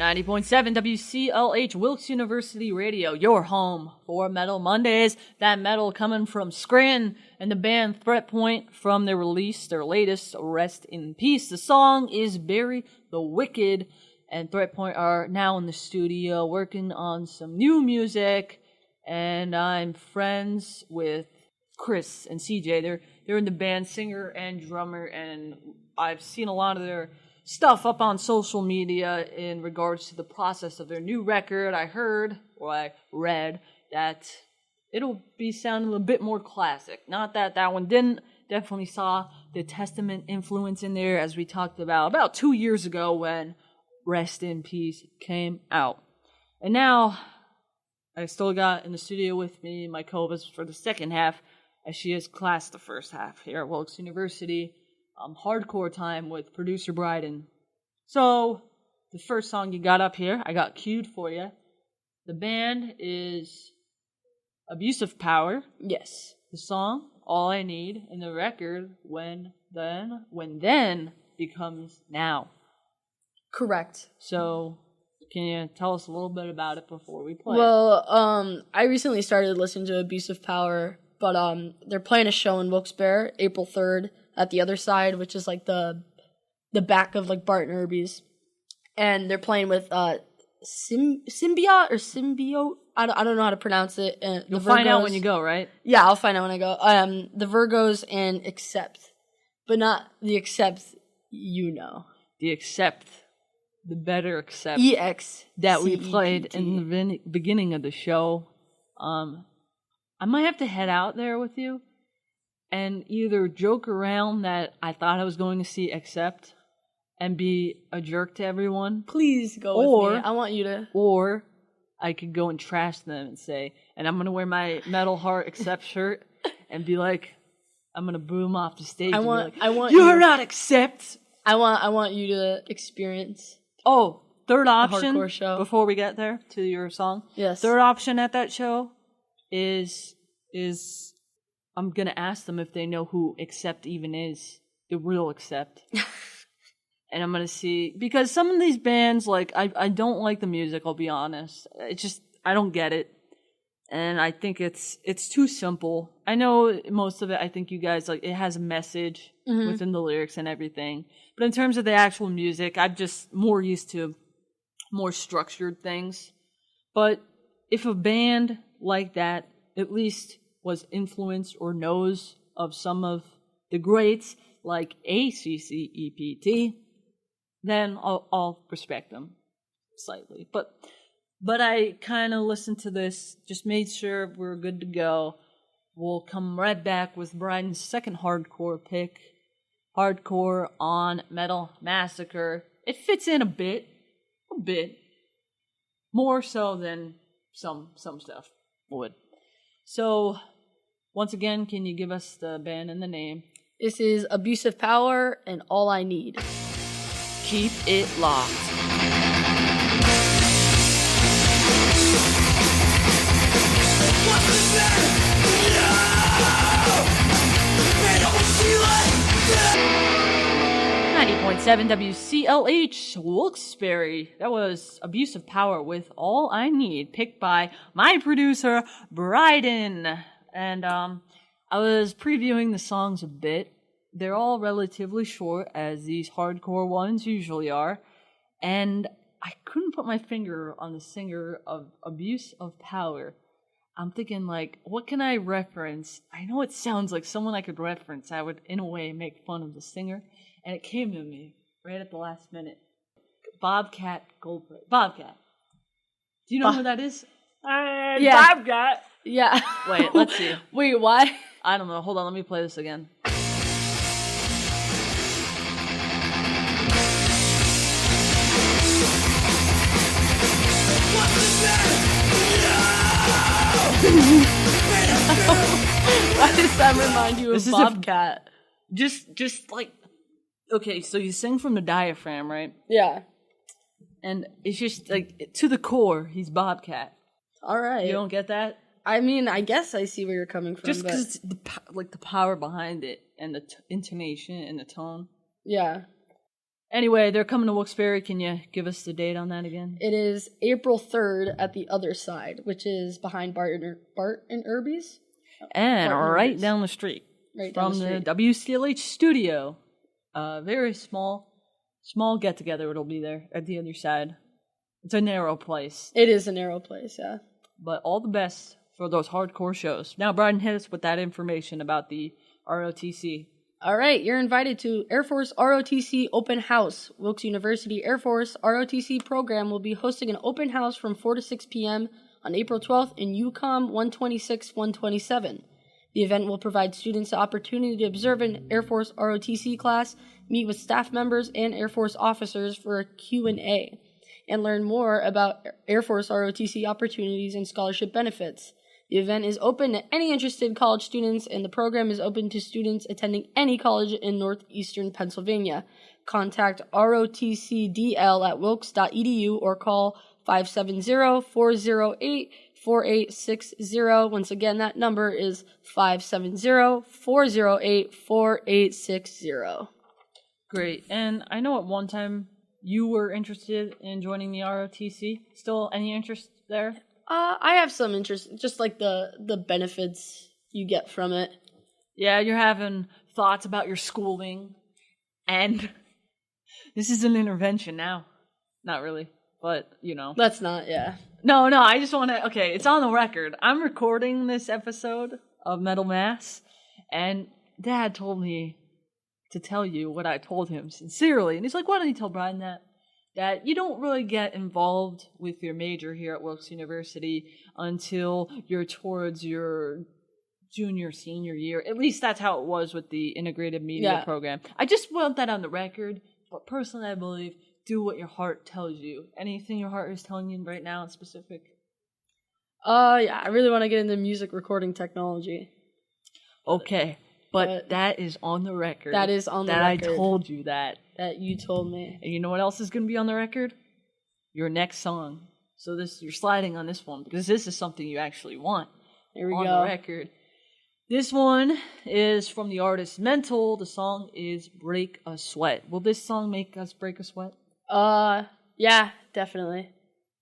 90.7 WCLH Wilkes University Radio, your home for Metal Mondays. That metal coming from Scranton and the band Threat Point from their latest, Rest in Peace. The song is Bury the Wicked, and Threat Point are now in the studio working on some new music, and I'm friends with Chris and CJ. They're in the band, singer and drummer, and I've seen a lot of their stuff up on social media in regards to the process of their new record. I read that it'll be sounding a bit more classic. Not that one didn't. Definitely saw the Testament influence in there, as we talked about 2 years ago when Rest in Peace came out. And now I still got in the studio with me my co-host for the second half, as she has class the first half here at Wilkes University. Hardcore time with producer Bryden. So, the first song you got up here, I got cued for you. The band is Abusive Power. Yes. The song, All I Need, and the record, When Then Becomes Now. Correct. So, can you tell us a little bit about it before we play? Well, I recently started listening to Abusive Power, but they're playing a show in Wilkes-Barre, April 3rd. At the other side, which is like the back of like Bart and Irby's, and they're playing with Symbiote or Symbiote. I don't know how to pronounce it. And you'll find out when you go, right? Yeah, I'll find out when I go. The Virgos and Accept, but not the Accept. The Accept, the better Accept. EX that we played in the beginning of the show. I might have to head out there with you and either joke around that I thought I was going to see Accept and be a jerk to everyone. Please go with me. I want you to. Or I could go and trash them and say, and I'm going to wear my Metal Heart Accept shirt and be like, I'm going to boom off the stage. You're not Accept. I want you to experience. Oh, third option hardcore show. Before we get there to your song. Yes. Third option at that show is I'm going to ask them if they know who Accept even is, the real Accept. And I'm going to see, because some of these bands, like, I don't like the music, I'll be honest. It's just, I don't get it. And I think it's too simple. I know most of it, I think you guys, like, it has a message within the lyrics and everything. But in terms of the actual music, I'm just more used to more structured things. But if a band like that, at least was influenced or knows of some of the greats like ACCEPT, then I'll respect them slightly. But I kind of listened to this, just made sure we're good to go. We'll come right back with Bryden's second hardcore pick, Hardcore on Metal Mass-Acre. It fits in a bit, more so than some stuff would. So, once again, can you give us the band and the name? This is Abusive Power and All I Need. Keep it locked. What's the name? No! 90.7 WCLH Wilkes-Barre. That was Abusive Power with All I Need, picked by my producer, Bryden. And I was previewing the songs a bit. They're all relatively short, as these hardcore ones usually are. And I couldn't put my finger on the singer of Abuse of Power. I'm thinking, like, what can I reference? I know it sounds like someone I could reference. I would, in a way, make fun of the singer. And it came to me right at the last minute. Bobcat Goldthwait. Bobcat. Do you know who that is? Yeah. Bobcat. Yeah. Wait, let's see. Wait, why? I don't know. Hold on, let me play this again. Why does that remind you of Bobcat? Just like, okay, so you sing from the diaphragm, right? Yeah. And it's just like, to the core, he's Bobcat. All right. You don't get that? I mean, I guess I see where you're coming from. Just because it's the power behind it and the intonation and the tone. Yeah. Anyway, they're coming to Wilkes-Barre. Can you give us the date on that again? It is April 3rd at the other side, which is behind Bart and Irby's. And Bart and right Irby's. down the street Right down from the the street. WCLH studio. Very small get-together it'll be there at the other side. It's a narrow place, It is a narrow place, yeah. but all the best for those hardcore shows. Now, Bryden, hit us with that information about the ROTC. All right, you're invited to Air Force ROTC Open House. Wilkes University Air Force ROTC program will be hosting an open house from 4 to 6 p.m. on April 12th in UCOM 126-127. The event will provide students the opportunity to observe an Air Force ROTC class, meet with staff members and Air Force officers for a Q&A, and learn more about Air Force ROTC opportunities and scholarship benefits. The event is open to any interested college students, and the program is open to students attending any college in northeastern Pennsylvania. Contact ROTCDL at wilkes.edu or call 570-408-4860. Once again, that number is 570-408-4860. Great. And I know at one time you were interested in joining the ROTC. Still any interest there? I have some interest, just like the benefits you get from it. Yeah, you're having thoughts about your schooling, and this is an intervention now. Not really, but, you know. That's not, yeah. No, I just want to, okay, it's on the record. I'm recording this episode of Metal Mass, and Dad told me to tell you what I told him sincerely. And he's like, why don't you tell Brian that you don't really get involved with your major here at Wilkes University until you're towards your junior, senior year. At least that's how it was with the integrated media program. I just want that on the record. But personally, I believe, do what your heart tells you. Anything your heart is telling you right now in specific? Yeah, I really want to get into music recording technology. Okay, but that is on the record. That is on the record. record. I told you that. That you told me. And you know what else is going to be on the record? Your next song. So you're sliding on this one because this is something you actually want. Here we on go. The record. This one is from the artist Mental. The song is Break a Sweat. Will this song make us break a sweat? Yeah, definitely.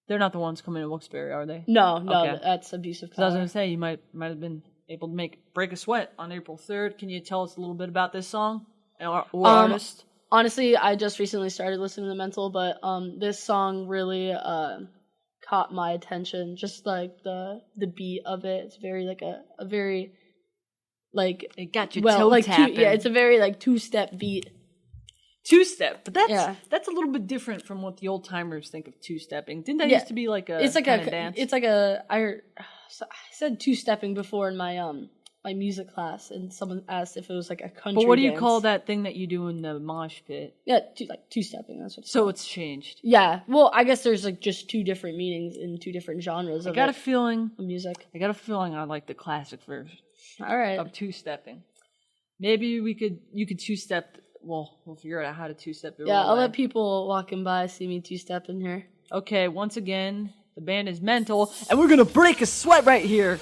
They're not the ones coming to Wilkes-Barre, are they? No, Okay. that's abusive Because I was power. going to say, you might have been able to break a sweat on April 3rd. Can you tell us a little bit about this song or artist? Honestly, I just recently started listening to Mental, but this song really caught my attention. Just like the beat of it, it's very like a very like It got your toe tapping. it's a very like two-step beat. Two-step, but that's a little bit different from what the old timers think of two-stepping. Didn't that used to be like a it's like kind of dance? It's like a I said two-stepping before in my my music class, and someone asked if it was like a country. But what do you dance. call that thing that you do in the mosh pit? Yeah, two-stepping. That's what. So it's changed. Yeah, well, I guess there's like just two different meanings in two different genres of a feeling. Music. I got a feeling I like the classic version. All right. Of two-stepping. Maybe you could two-step. Well, we'll figure out how to two-step it. Yeah, right I'll away. let people walking by see me two-stepping here. Okay, once again, the band is Mental, and we're gonna break a sweat right here.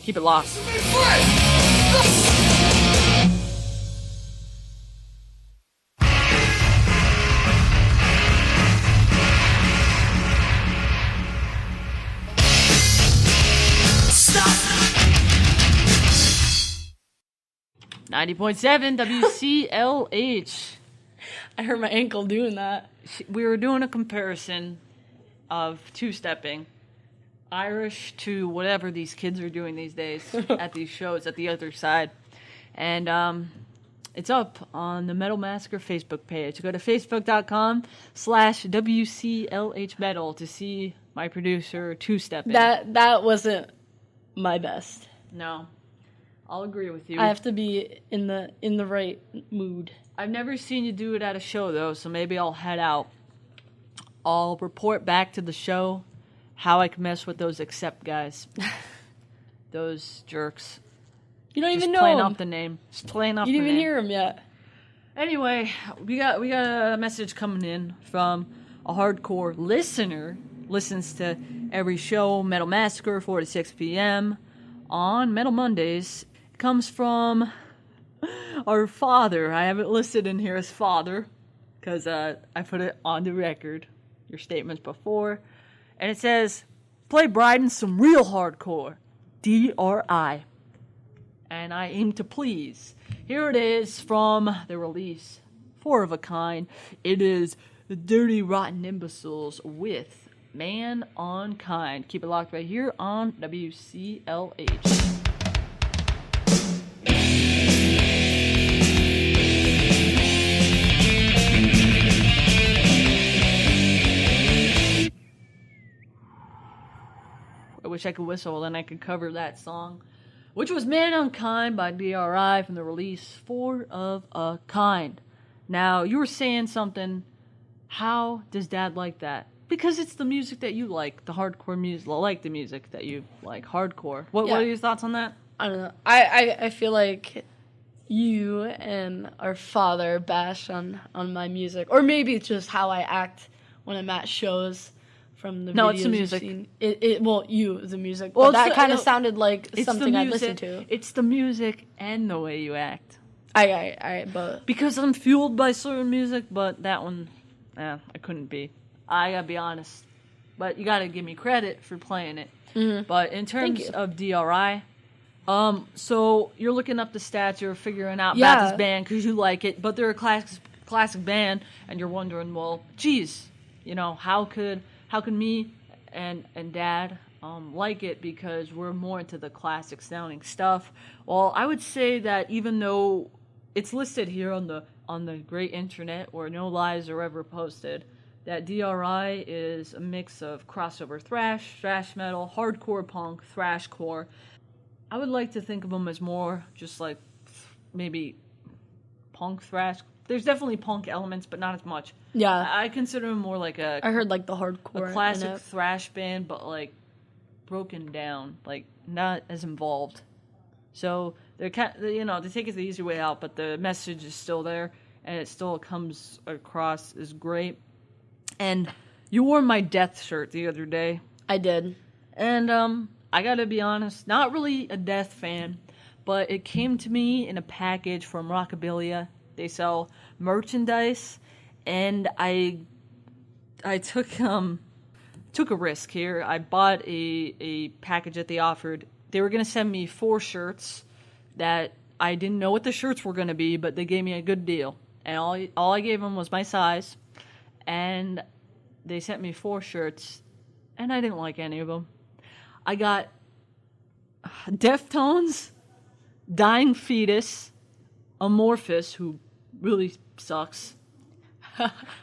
Keep it locked. Stop. 90.7 WCLH. I hurt my ankle doing that. We were doing a comparison of two-stepping, Irish to whatever these kids are doing these days at these shows at the other side. And it's up on the Metal Massacre Facebook page. Go to facebook.com/WCLH Metal to see my producer two-stepping. That wasn't my best. No, I'll agree with you. I have to be in the right mood. I've never seen you do it at a show, though, so maybe I'll head out. I'll report back to the show how I can mess with those Accept guys. Those jerks. You don't Just even know playing him. off the name. Just playing off You the didn't name. even hear him yet. Anyway, we got a message coming in from a hardcore listener. Listens to every show, Metal Massacre, 4 to 6 p.m. on Metal Mondays. It comes from our father. I have it listed in here as father. because I put it on the record, your statements before, and it says, play Bryden some real hardcore, D.R.I. And I aim to please. Here it is from the release, Four of a Kind. It is the Dirty Rotten Imbeciles with Mankind. Keep it locked right here on WCLH. I wish I could whistle, then I could cover that song, which was Mankind by D.R.I. from the release Four of a Kind. Now, you were saying something. How does Dad like that? Because it's the music that you like, the hardcore music. I like the music that you like, hardcore. What are your thoughts on that? I don't know. I feel like you and our father bash on my music. Or maybe it's just how I act when I'm at shows. From the no, videos it's the music. The music. Well, but that kind of sounded like something I'd listen to. It's the music and the way you act. But because I'm fueled by certain music, but that one, I couldn't be. I gotta be honest. But you gotta give me credit for playing it. Mm-hmm. But in terms of D.R.I., so you're looking up the stats, you're figuring out about this band because you like it, but they're a classic band, and you're wondering, well, geez, how could me and Dad like it because we're more into the classic sounding stuff? Well, I would say that even though it's listed here on the great internet where no lies are ever posted, that D.R.I. is a mix of crossover thrash metal, hardcore punk, thrashcore. I would like to think of them as more just like maybe punk thrash. There's definitely punk elements, but not as much. Yeah. I consider them more like I heard like the hardcore. A classic thrash band, but like broken down, like not as involved. So they take it the easy way out, but the message is still there, and it still comes across as great. And you wore my Death shirt the other day. I did. And I gotta be honest, not really a Death fan, but it came to me in a package from Rockabilia. They sell merchandise, and I took a risk here. I bought a package that they offered. They were gonna send me 4 shirts that I didn't know what the shirts were gonna be, but they gave me a good deal. And all I gave them was my size, and they sent me 4 shirts, and I didn't like any of them. I got Deftones, Dying Fetus, Amorphous, who really sucks.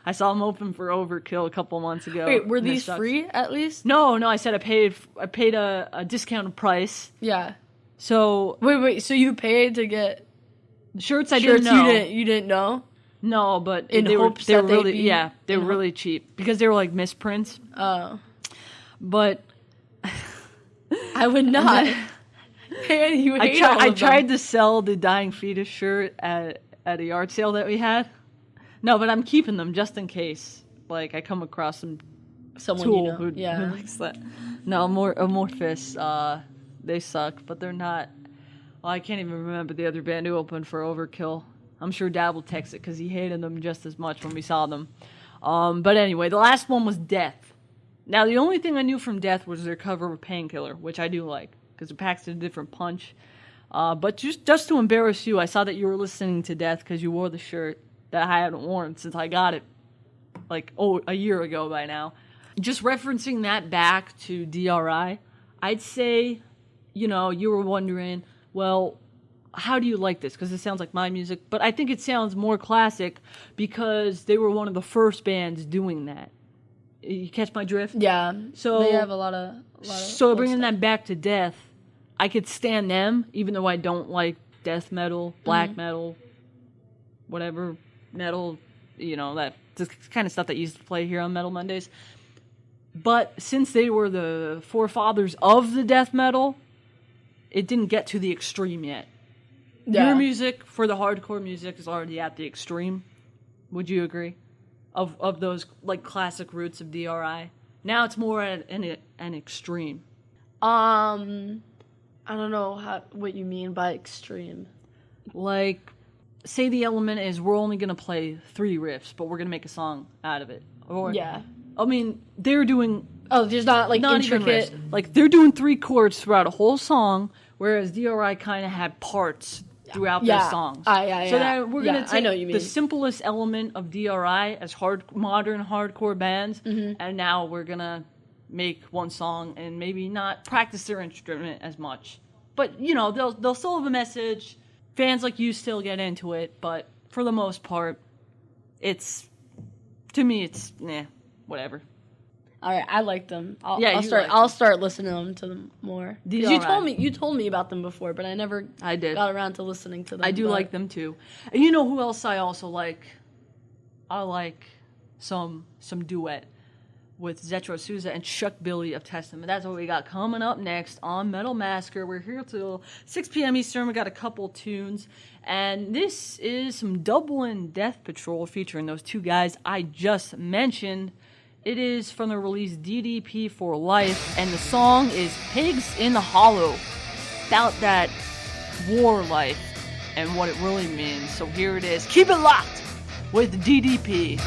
I saw him open for Overkill a couple months ago. Wait, were these free at least? No, I said I paid a discounted price. Yeah. So wait, so you paid to get shirts? I didn't know. You didn't know? No, but they were really cheap because they were like misprints. Oh. But I would not. I tried to sell the Dying Fetus shirt at a yard sale that we had. No, but I'm keeping them just in case. Like I come across someone tool who likes that. No, Amorphous. They suck, but they're not. Well, I can't even remember the other band who opened for Overkill. I'm sure Dad will text it because he hated them just as much when we saw them. But anyway, the last one was Death. Now, the only thing I knew from Death was their cover of Painkiller, which I do like because it packs a different punch. But just to embarrass you, I saw that you were listening to Death because you wore the shirt that I hadn't worn since I got it a year ago by now. Just referencing that back to D.R.I., I'd say, you were wondering, well, how do you like this? Because it sounds like my music. But I think it sounds more classic because they were one of the first bands doing that. You catch my drift? Yeah. So they have a lot of so bringing stuff. That back to Death, I could stand them, even though I don't like death metal, black metal, whatever metal, that the kind of stuff that used to play here on Metal Mondays. But since they were the forefathers of the death metal, it didn't get to the extreme yet. Yeah. Your music for the hardcore music is already at the extreme. Would you agree? Of those like classic roots of D.R.I. Now it's more at an extreme. I don't know what you mean by extreme. Like say the element is we're only gonna play 3 riffs, but we're gonna make a song out of it. Or Yeah. I mean, they're doing Oh, there's not like not even intricate. riffs. Like they're doing 3 chords throughout a whole song, whereas D.R.I. kind of had parts throughout their songs. So that we're gonna take I know what you mean. the simplest element of D.R.I. as modern hardcore bands, and now we're gonna make one song and maybe not practice their instrument as much. But you know, they'll still have a message. Fans like you still get into it, but for the most part, it's whatever. All right, I like them. Yeah, I'll start listening to them more. 'Cause D.R.I. you told me about them before, but I never did. got around to listening to them. I do like them too. And you know who else I also like? I like some duet with Zetro Souza and Chuck Billy of Testament. That's what we got coming up next on Metal Massacre. We're here till 6 p.m. Eastern. We got a couple tunes. And this is some Dublin Death Patrol featuring those 2 guys I just mentioned. It is from the release DDP for Life, and the song is Pigs in the Hollow, about that war life and what it really means. So here it is. Keep it locked with DDP.